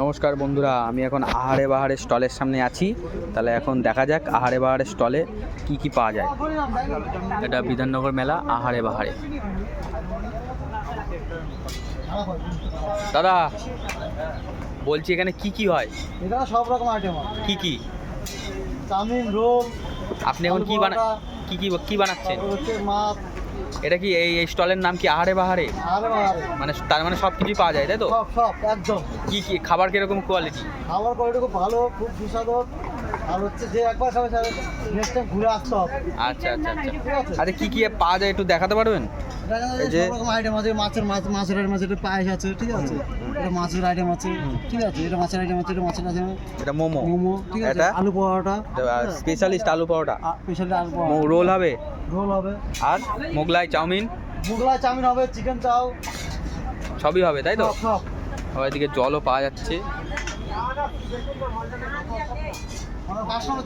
নমস্কার বন্ধুরা, আমি এখন আহারে বাহারে স্টলের সামনে আছি। তাহলে এখন দেখা যাক আহারে বাহারে স্টলে কি কি পাওয়া যায়। এটা বিধাননগর মেলা আহারে বাহারে। দাদা বলছি এখানে কি কি হয়? এখানে সব রকম আইটেম হয়। কি কি? Chowmein, roll. আপনি এখন কি কি বানাচ্ছেন? হচ্ছে মাছ। এটা কি এই স্টলের নাম কি আহারে বাহারে? আরে বারে মানে তার মানে সব কিছুই পাওয়া যায়, তাই তো? সব সব একদম। কি কি খাবার কিরকম কোয়ালিটি? খাবার কোয়ালিটি খুব ভালো, খুব সুস্বাদু। আর হচ্ছে যে একবার খাবে নেক্সট টাইম ঘুরে আসতে হবে। আচ্ছা আচ্ছা আচ্ছা। ঠিক আছে। আরে কি কি পাওয়া যায় একটু দেখাতে পারবেন? এই যে সব রকম আইটেম আছে। মাছের আইটেম আছে, এটা পায়েস আছে, ঠিক আছে। এটা মাছের আইটেম আছে, ঠিক আছে। এটা মাছের আইটেম আছে, এটা মাছের আইটেম। এটা মোমো, মোমো, ঠিক আছে। এটা আলু পরোটা, স্পেশালিস্ট আলু পরোটা, স্পেশালি আলু পরোটা। রোল হবে, রোল হবে, আর মোগলাই চাউমিন, মোগলাই চাউমিন হবে, চিকেন চাও সবই হবে, তাই তো? সব সব। আর এদিকে জলও পাওয়া যাচ্ছে। আমার কাস্টমার